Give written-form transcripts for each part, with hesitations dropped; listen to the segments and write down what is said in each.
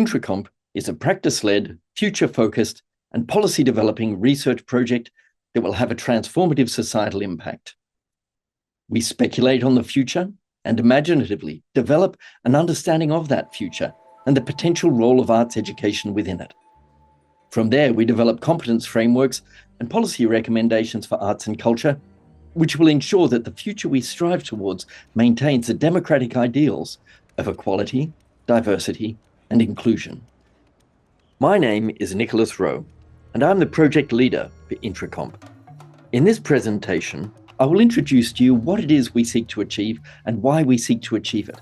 INTRACOMP is a practice-led, future-focused, and policy-developing research project that will have a transformative societal impact. We speculate on the future and imaginatively develop an understanding of that future and the potential role of arts education within it. From there, we develop competence frameworks and policy recommendations for arts and culture, which will ensure that the future we strive towards maintains the democratic ideals of equality, diversity, and inclusion. My name is Nicholas Rowe, and I'm the project leader for INTRACOMP. In this presentation, I will introduce to you what it is we seek to achieve and why we seek to achieve it.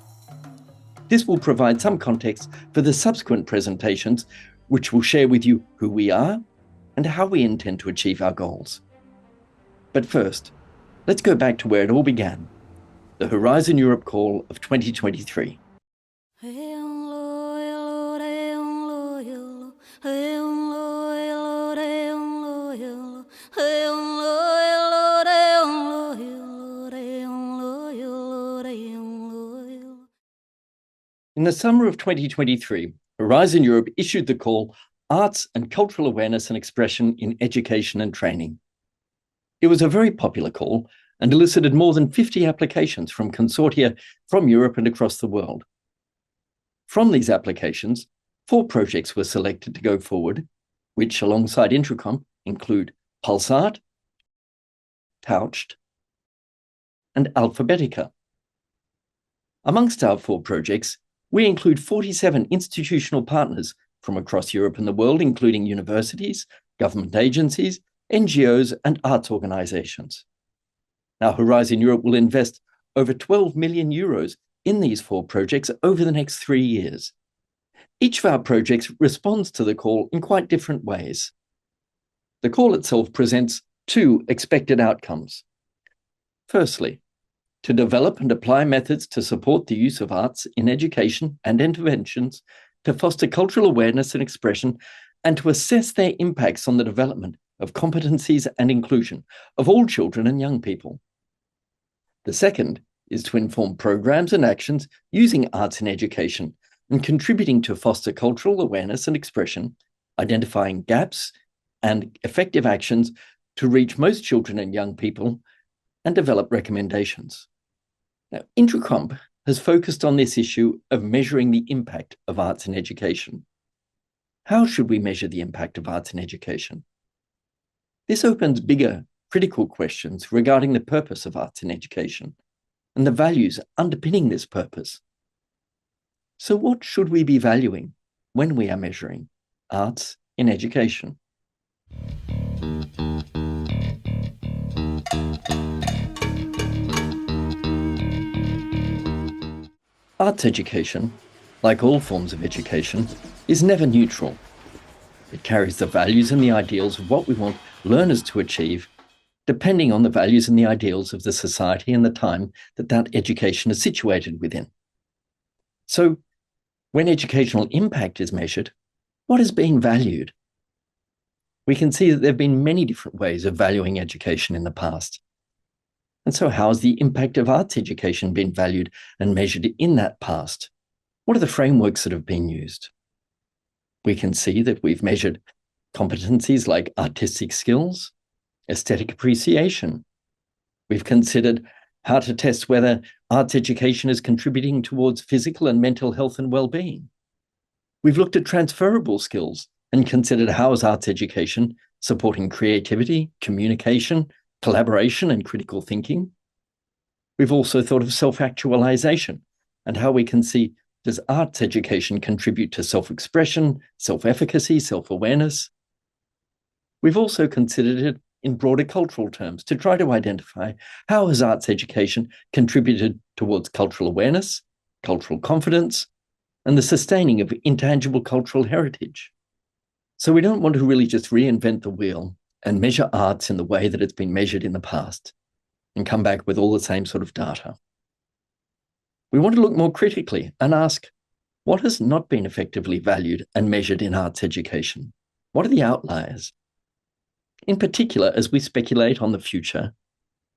This will provide some context for the subsequent presentations, which will share with you who we are and how we intend to achieve our goals. But first, let's go back to where it all began, the Horizon Europe call of 2023. In the summer of 2023, Horizon Europe issued the call, Arts and Cultural Awareness and Expression in Education and Training. It was a very popular call and elicited more than 50 applications from consortia from Europe and across the world. From these applications, 4 projects were selected to go forward, which alongside INTRACOMP include PulseArt, Touched, and Alphabetica. Amongst our 4 projects, we include 47 institutional partners from across Europe and the world, including universities, government agencies, NGOs, and arts organizations. Now, Horizon Europe will invest over 12 million euros in these 4 projects over the next 3 years. Each of our projects responds to the call in quite different ways. The call itself presents 2 expected outcomes. Firstly, to develop and apply methods to support the use of arts in education and interventions to foster cultural awareness and expression, and to assess their impacts on the development of competencies and inclusion of all children and young people. The second is to inform programs and actions using arts in education and contributing to foster cultural awareness and expression, identifying gaps and effective actions to reach most children and young people, and develop recommendations. Now, INTRACOMP has focused on this issue of measuring the impact of arts in education. How should we measure the impact of arts in education? This opens bigger, critical questions regarding the purpose of arts in education and the values underpinning this purpose. So what should we be valuing when we are measuring arts in education? Arts education, like all forms of education, is never neutral. It carries the values and the ideals of what we want learners to achieve, depending on the values and the ideals of the society and the time that that education is situated within. So, when educational impact is measured, what is being valued? We can see that there have been many different ways of valuing education in the past. And so how has the impact of arts education been valued and measured in that past? What are the frameworks that have been used? We can see that we've measured competencies like artistic skills, aesthetic appreciation. We've considered how to test whether arts education is contributing towards physical and mental health and well-being. We've looked at transferable skills and considered how is arts education supporting creativity, communication, collaboration, and critical thinking. We've also thought of self-actualization and how we can see, does arts education contribute to self-expression, self-efficacy, self-awareness? We've also considered it in broader cultural terms to try to identify how has arts education contributed towards cultural awareness, cultural confidence, and the sustaining of intangible cultural heritage. So we don't want to really just reinvent the wheel and measure arts in the way that it's been measured in the past and come back with all the same sort of data. We want to look more critically and ask, what has not been effectively valued and measured in arts education? What are the outliers? In particular, as we speculate on the future,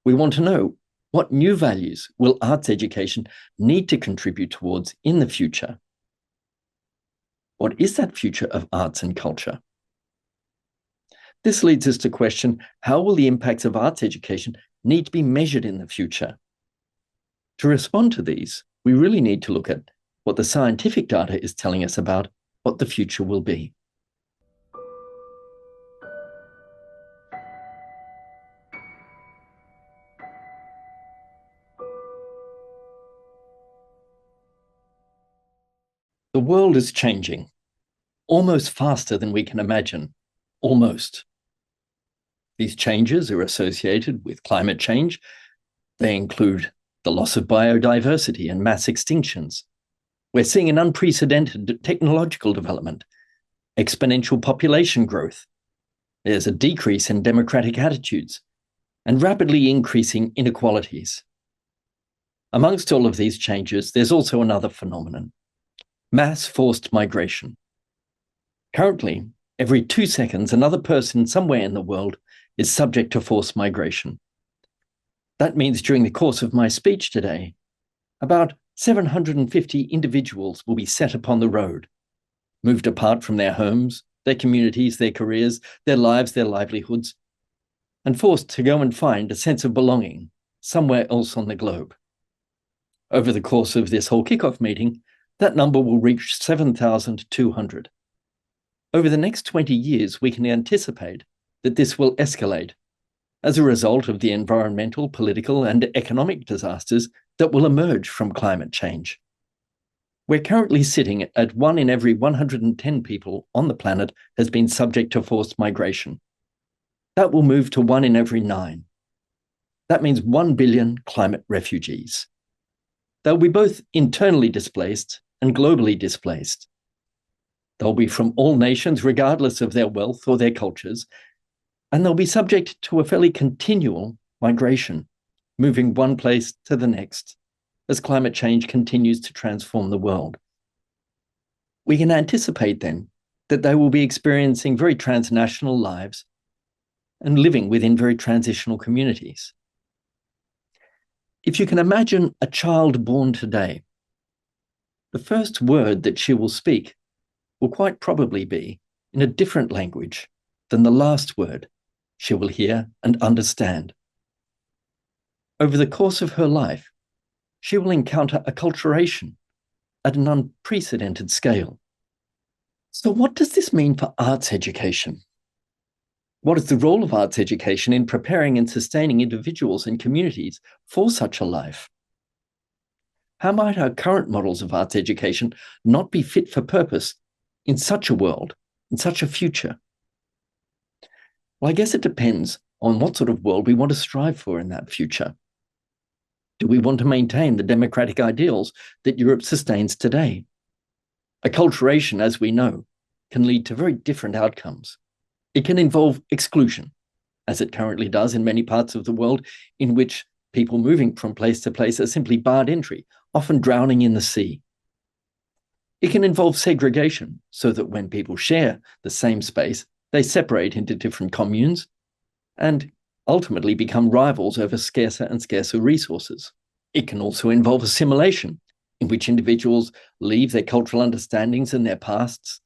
we want to know what new values will arts education need to contribute towards in the future? What is that future of arts and culture? This leads us to question, how will the impacts of arts education need to be measured in the future? To respond to these, we really need to look at what the scientific data is telling us about what the future will be. The world is changing, almost faster than we can imagine, almost. These changes are associated with climate change. They include the loss of biodiversity and mass extinctions. We're seeing an unprecedented technological development, exponential population growth. There's a decrease in democratic attitudes and rapidly increasing inequalities. Amongst all of these changes, there's also another phenomenon: mass forced migration. Currently, every 2 seconds, another person somewhere in the world is subject to forced migration. That means during the course of my speech today, about 750 individuals will be set upon the road, moved apart from their homes, their communities, their careers, their lives, their livelihoods, and forced to go and find a sense of belonging somewhere else on the globe. Over the course of this whole kickoff meeting, that number will reach 7,200. Over the next 20 years, we can anticipate that this will escalate as a result of the environmental, political, and economic disasters that will emerge from climate change. We're currently sitting at 1 in every 110 people on the planet has been subject to forced migration. That will move to 1 in every 9. That means 1 billion climate refugees. They'll be both internally displaced and globally displaced. They'll be from all nations, regardless of their wealth or their cultures, and they'll be subject to a fairly continual migration, moving one place to the next, as climate change continues to transform the world. We can anticipate then that they will be experiencing very transnational lives and living within very transitional communities. If you can imagine a child born today, the first word that she will speak will quite probably be in a different language than the last word she will hear and understand. Over the course of her life, she will encounter acculturation at an unprecedented scale. So what does this mean for arts education? What is the role of arts education in preparing and sustaining individuals and communities for such a life? How might our current models of arts education not be fit for purpose in such a world, in such a future? Well, I guess it depends on what sort of world we want to strive for in that future. Do we want to maintain the democratic ideals that Europe sustains today? Acculturation, as we know, can lead to very different outcomes. It can involve exclusion, as it currently does in many parts of the world, in which people moving from place to place are simply barred entry, often drowning in the sea. It can involve segregation, so that when people share the same space, they separate into different communes and ultimately become rivals over scarcer and scarcer resources. It can also involve assimilation, in which individuals leave their cultural understandings and their pasts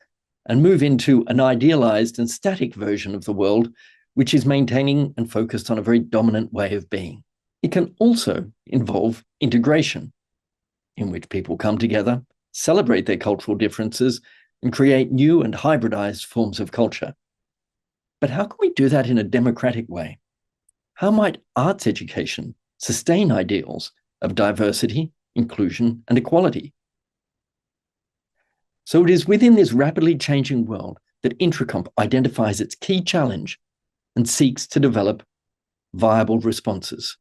and move into an idealized and static version of the world, which is maintaining and focused on a very dominant way of being. It can also involve integration, in which people come together, celebrate their cultural differences, and create new and hybridized forms of culture. But how can we do that in a democratic way? How might arts education sustain ideals of diversity, inclusion, and equality? So it is within this rapidly changing world that INTRACOMP identifies its key challenge and seeks to develop viable responses.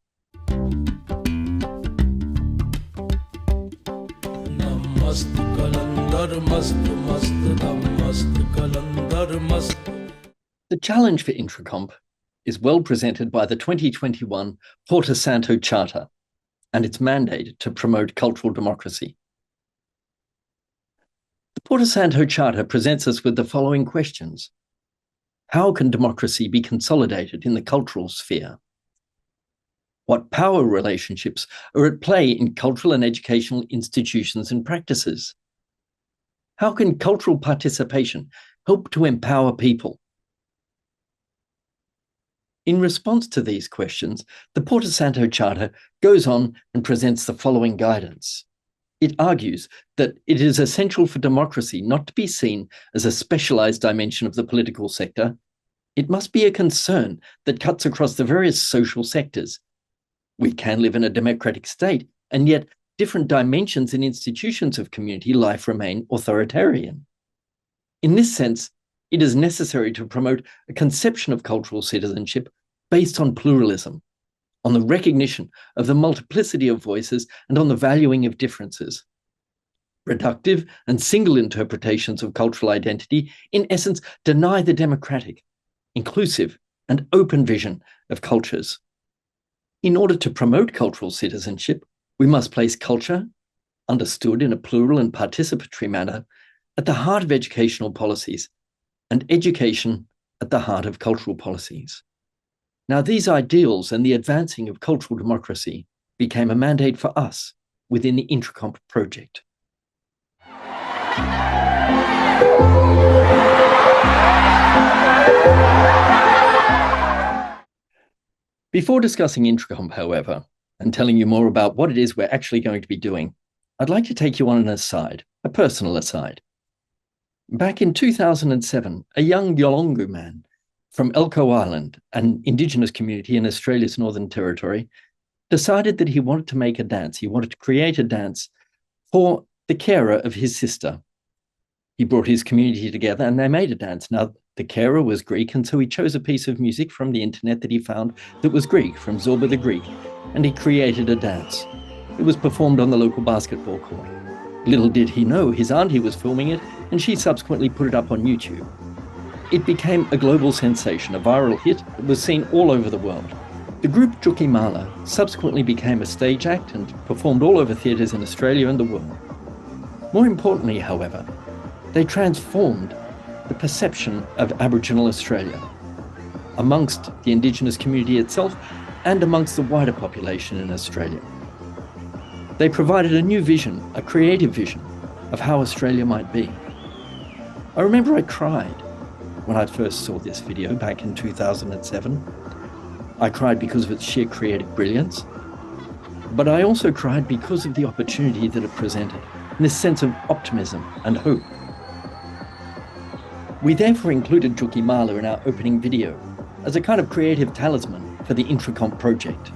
The challenge for INTRACOMP is well presented by the 2021 Porto Santo Charter and its mandate to promote cultural democracy. The Porto Santo Charter presents us with the following questions. How can democracy be consolidated in the cultural sphere? What power relationships are at play in cultural and educational institutions and practices? How can cultural participation help to empower people? In response to these questions, the Porto Santo Charter goes on and presents the following guidance. It argues that it is essential for democracy not to be seen as a specialized dimension of the political sector. It must be a concern that cuts across the various social sectors. We can live in a democratic state, and yet different dimensions and institutions of community life remain authoritarian. In this sense, it is necessary to promote a conception of cultural citizenship based on pluralism, on the recognition of the multiplicity of voices, and on the valuing of differences. Reductive and single interpretations of cultural identity, in essence, deny the democratic, inclusive, and open vision of cultures. In order to promote cultural citizenship, we must place culture, understood in a plural and participatory manner, at the heart of educational policies, and education at the heart of cultural policies. Now, these ideals and the advancing of cultural democracy became a mandate for us within the INTRACOMP project. Before discussing INTRACOMP, however, and telling you more about what it is we're actually going to be doing, I'd like to take you on an aside, a personal aside. Back in 2007, a young Yolngu man from Elcho Island, an Indigenous community in Australia's Northern Territory, decided that he wanted to make a dance. He wanted to create a dance for the carer of his sister. He brought his community together and they made a dance. Now, the carer was Greek, and so he chose a piece of music from the internet that he found that was Greek, from Zorba the Greek, and he created a dance. It was performed on the local basketball court. Little did he know his auntie was filming it, and she subsequently put it up on YouTube. It became a global sensation, a viral hit that was seen all over the world. The group Jukimala subsequently became a stage act and performed all over theatres in Australia and the world. More importantly, however, they transformed the perception of Aboriginal Australia amongst the Indigenous community itself and amongst the wider population in Australia. They provided a new vision, a creative vision of how Australia might be. I remember I cried when I first saw this video back in 2007. I cried because of its sheer creative brilliance, but I also cried because of the opportunity that it presented, and this sense of optimism and hope. We therefore included Jukimala in our opening video as a kind of creative talisman for the INTRACOMP project.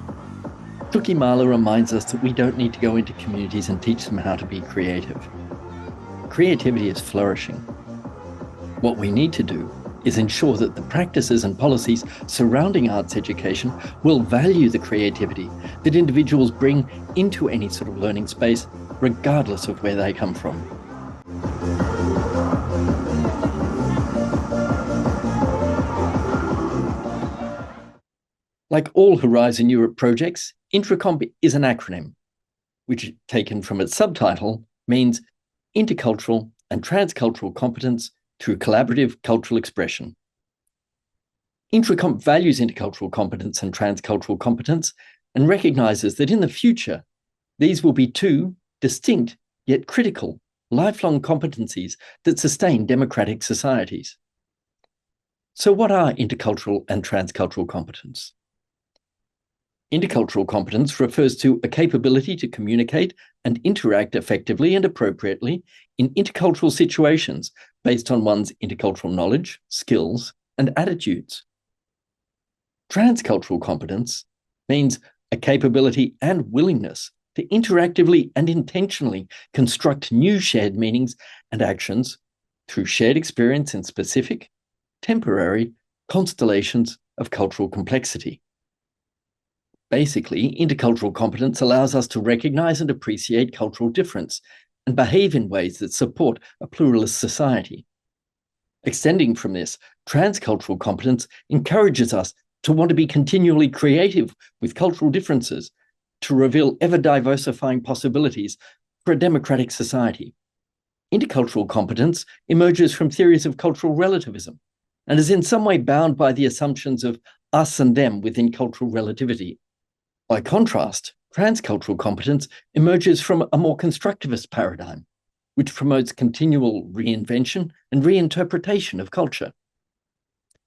Jukimala reminds us that we don't need to go into communities and teach them how to be creative. Creativity is flourishing. What we need to do is ensure that the practices and policies surrounding arts education will value the creativity that individuals bring into any sort of learning space, regardless of where they come from. Like all Horizon Europe projects, INTRACOMP is an acronym, which, taken from its subtitle, means Intercultural and Transcultural Competence through Collaborative Cultural Expression. INTRACOMP values intercultural competence and transcultural competence and recognises that in the future, these will be two distinct yet critical lifelong competencies that sustain democratic societies. So what are intercultural and transcultural competence? Intercultural competence refers to a capability to communicate and interact effectively and appropriately in intercultural situations based on one's intercultural knowledge, skills, and attitudes. Transcultural competence means a capability and willingness to interactively and intentionally construct new shared meanings and actions through shared experience in specific, temporary constellations of cultural complexity. Basically, intercultural competence allows us to recognize and appreciate cultural difference and behave in ways that support a pluralist society. Extending from this, transcultural competence encourages us to want to be continually creative with cultural differences, to reveal ever-diversifying possibilities for a democratic society. Intercultural competence emerges from theories of cultural relativism and is in some way bound by the assumptions of us and them within cultural relativity. By contrast, transcultural competence emerges from a more constructivist paradigm, which promotes continual reinvention and reinterpretation of culture.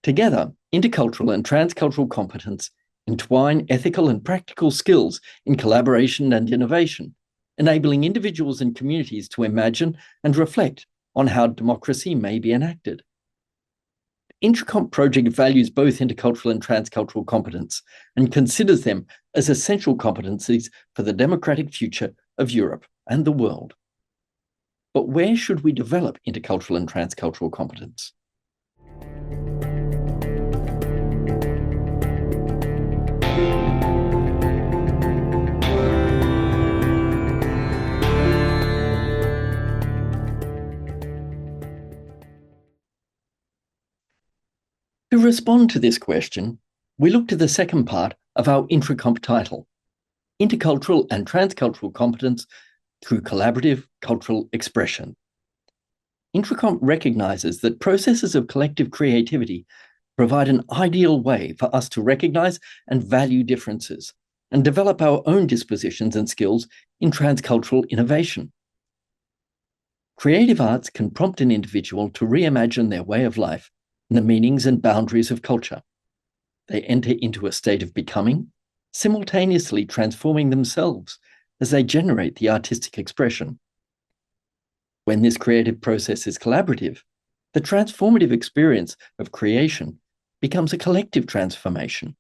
Together, intercultural and transcultural competence entwine ethical and practical skills in collaboration and innovation, enabling individuals and communities to imagine and reflect on how democracy may be enacted. The INTRACOMP project values both intercultural and transcultural competence and considers them as essential competencies for the democratic future of Europe and the world. But where should we develop intercultural and transcultural competence? To respond to this question, we look to the second part of our INTRACOMP title, Intercultural and Transcultural Competence through Collaborative Cultural Expression. INTRACOMP recognizes that processes of collective creativity provide an ideal way for us to recognize and value differences and develop our own dispositions and skills in transcultural innovation. Creative arts can prompt an individual to reimagine their way of life and the meanings and boundaries of culture. They enter into a state of becoming, simultaneously transforming themselves as they generate the artistic expression. When this creative process is collaborative, the transformative experience of creation becomes a collective transformation.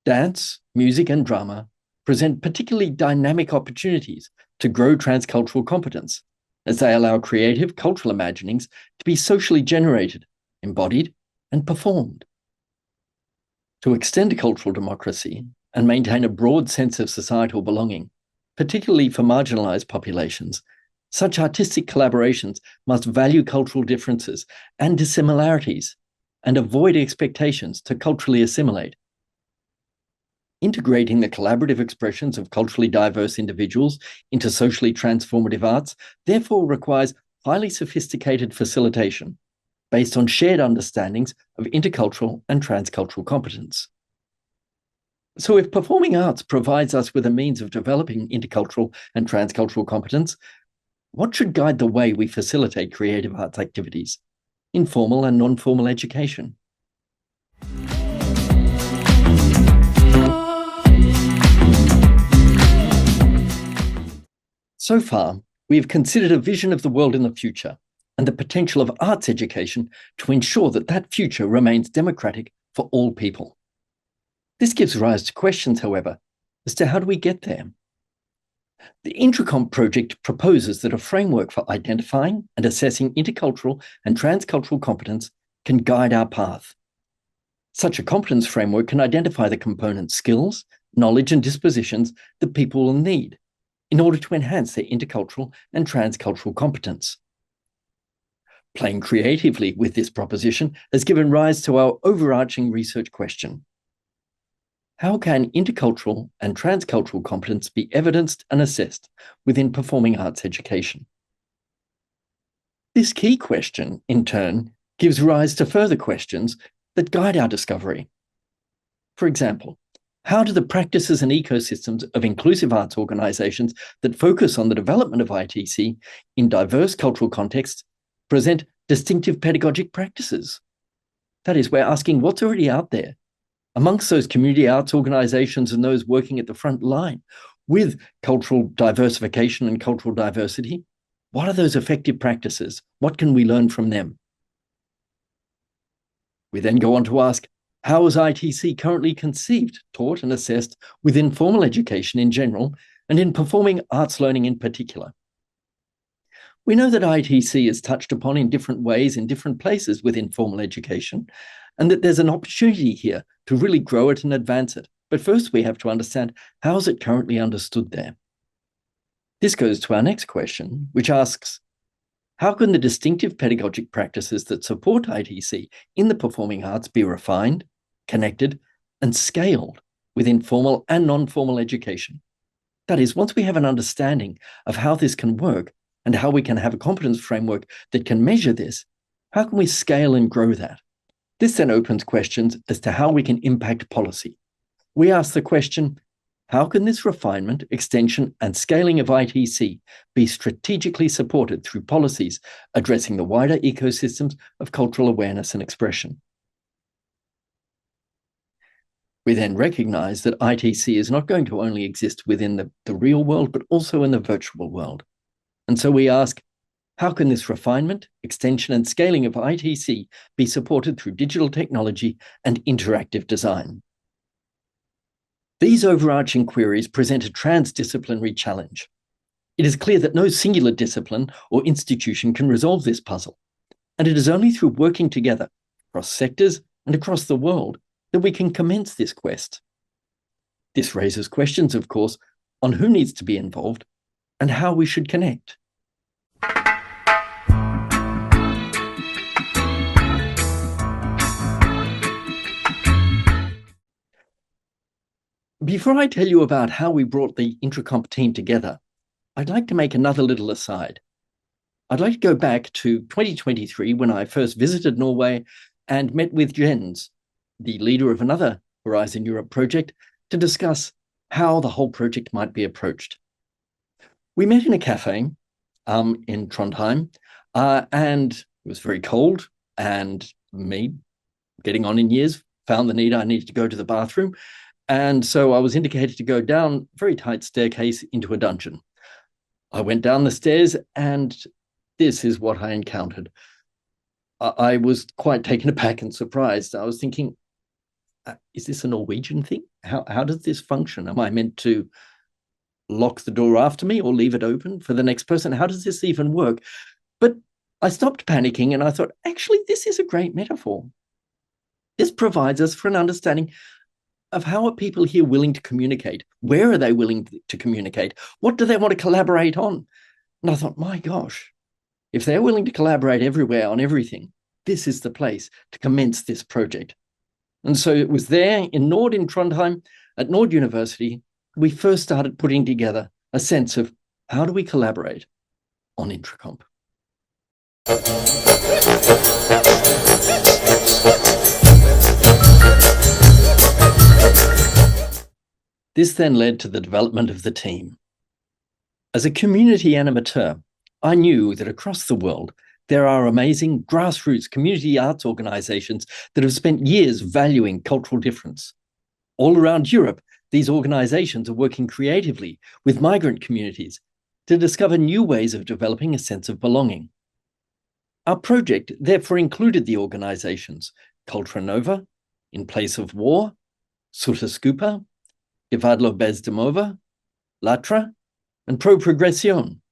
Dance, music, and drama present particularly dynamic opportunities to grow transcultural competence, as they allow creative cultural imaginings to be socially generated, embodied, and performed. To extend cultural democracy and maintain a broad sense of societal belonging, particularly for marginalized populations, such artistic collaborations must value cultural differences and dissimilarities and avoid expectations to culturally assimilate. Integrating the collaborative expressions of culturally diverse individuals into socially transformative arts therefore requires highly sophisticated facilitation based on shared understandings of intercultural and transcultural competence. So if performing arts provides us with a means of developing intercultural and transcultural competence, what should guide the way we facilitate creative arts activities in formal and non-formal education? So far, we have considered a vision of the world in the future and the potential of arts education to ensure that that future remains democratic for all people. This gives rise to questions, however, as to how do we get there? The INTRACOMP project proposes that a framework for identifying and assessing intercultural and transcultural competence can guide our path. Such a competence framework can identify the component skills, knowledge, and dispositions that people will need in order to enhance their intercultural and transcultural competence. Playing creatively with this proposition has given rise to our overarching research question. How can intercultural and transcultural competence be evidenced and assessed within performing arts education? This key question, in turn, gives rise to further questions that guide our discovery. For example, how do the practices and ecosystems of inclusive arts organizations that focus on the development of ITC in diverse cultural contexts present distinctive pedagogic practices? That is, we're asking what's already out there amongst those community arts organizations and those working at the front line with cultural diversification and cultural diversity. What are those effective practices? What can we learn from them? We then go on to ask, how is ITC currently conceived, taught, and assessed within formal education in general and in performing arts learning in particular? We know that ITC is touched upon in different ways in different places within formal education, and that there's an opportunity here to really grow it and advance it. But first we have to understand, how is it currently understood there? This goes to our next question, which asks, how can the distinctive pedagogic practices that support ITC in the performing arts be refined, connected, and scaled within formal and non-formal education? That is, once we have an understanding of how this can work and how we can have a competence framework that can measure this, how can we scale and grow that? This then opens questions as to how we can impact policy. We ask the question, How can this refinement, extension, and scaling of ITC be strategically supported through policies addressing the wider ecosystems of cultural awareness and expression? We then recognize that ITC is not going to only exist within the real world, but also in the virtual world. And so we ask, how can this refinement, extension, and scaling of ITC be supported through digital technology and interactive design? These overarching queries present a transdisciplinary challenge. It is clear that no singular discipline or institution can resolve this puzzle, and it is only through working together across sectors and across the world that we can commence this quest. This raises questions, of course, on who needs to be involved and how we should connect. Before I tell you about how we brought the INTRACOMP team together, I'd like to make another little aside. I'd like to go back to 2023 when I first visited Norway and met with Jens, the leader of another Horizon Europe project, to discuss how the whole project might be approached. We met in a cafe in Trondheim, and it was very cold, and me, getting on in years, found the need I needed to go to the bathroom. And so I was indicated to go down a very tight staircase into a dungeon. I went down the stairs, and this is what I encountered. I was quite taken aback and surprised. I was thinking, is this a Norwegian thing? How does this function? Am I meant to lock the door after me or leave it open for the next person? How does this even work? But I stopped panicking and I thought, actually, this is a great metaphor. This provides us for an understanding of how are people here willing to communicate? Where are they willing to communicate? What do they want to collaborate on? And I thought, my gosh, if they're willing to collaborate everywhere on everything, this is the place to commence this project. And so it was there in Nord in Trondheim at Nord University, we first started putting together a sense of how do we collaborate on INTRACOMP. This then led to the development of the team. As a community animateur, I knew that across the world, there are amazing grassroots community arts organizations that have spent years valuing cultural difference. All around Europe, these organizations are working creatively with migrant communities to discover new ways of developing a sense of belonging. Our project therefore included the organizations Cultura Nova, In Place of War, Suta Skupa, Divadlo bez domova, Latra, and Pro Progression.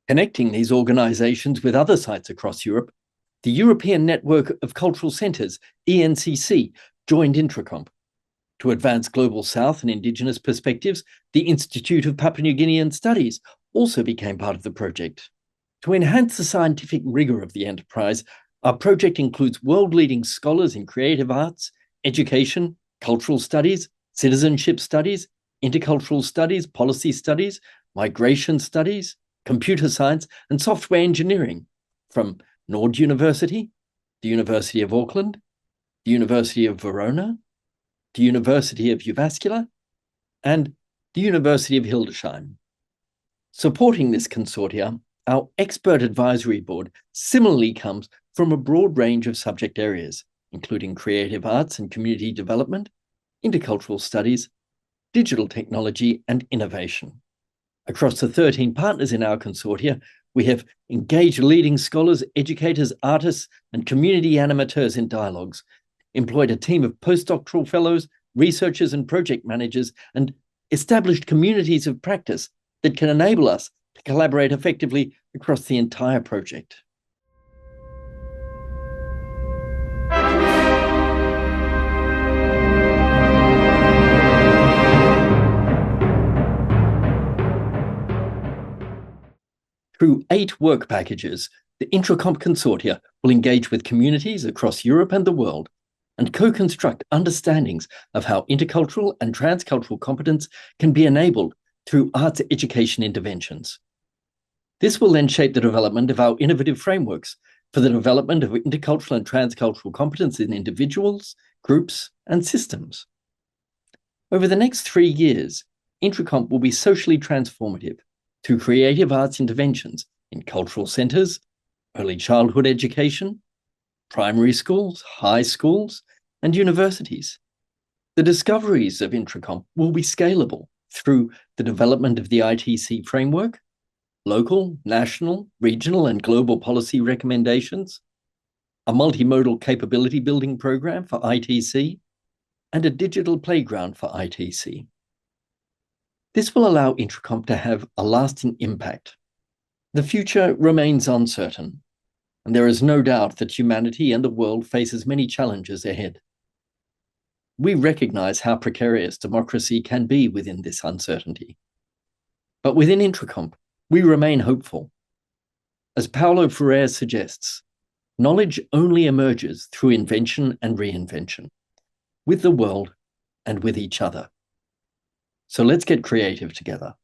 Connecting these organizations with other sites across Europe, the European Network of Cultural Centres, ENCC, joined INTRACOMP. To advance Global South and Indigenous perspectives, the Institute of Papua New Guinean Studies also became part of the project. To enhance the scientific rigor of the enterprise, our project includes world-leading scholars in creative arts, education, cultural studies, citizenship studies, intercultural studies, policy studies, migration studies, computer science, and software engineering from Nord University, the University of Auckland, the University of Verona, the University of Jyväskylä, and the University of Hildesheim. Supporting this consortia, our expert advisory board similarly comes from a broad range of subject areas, including creative arts and community development, intercultural studies, digital technology, and innovation. Across the 13 partners in our consortia, we have engaged leading scholars, educators, artists, and community animateurs in dialogues, employed a team of postdoctoral fellows, researchers, and project managers, and established communities of practice that can enable us to collaborate effectively across the entire project. Through 8 work packages, the INTRACOMP consortia will engage with communities across Europe and the world and co-construct understandings of how intercultural and transcultural competence can be enabled through arts education interventions. This will then shape the development of our innovative frameworks for the development of intercultural and transcultural competence in individuals, groups, and systems. Over the next 3 years, INTRACOMP will be socially transformative through creative arts interventions in cultural centres, early childhood education, primary schools, high schools, and universities. The discoveries of INTRACOMP will be scalable through the development of the ITC framework, local, national, regional, and global policy recommendations, a multimodal capability building program for ITC, and a digital playground for ITC. This will allow INTRACOMP to have a lasting impact. The future remains uncertain, and there is no doubt that humanity and the world faces many challenges ahead. We recognize how precarious democracy can be within this uncertainty. But within INTRACOMP, we remain hopeful. As Paulo Freire suggests, knowledge only emerges through invention and reinvention, with the world and with each other. So let's get creative together.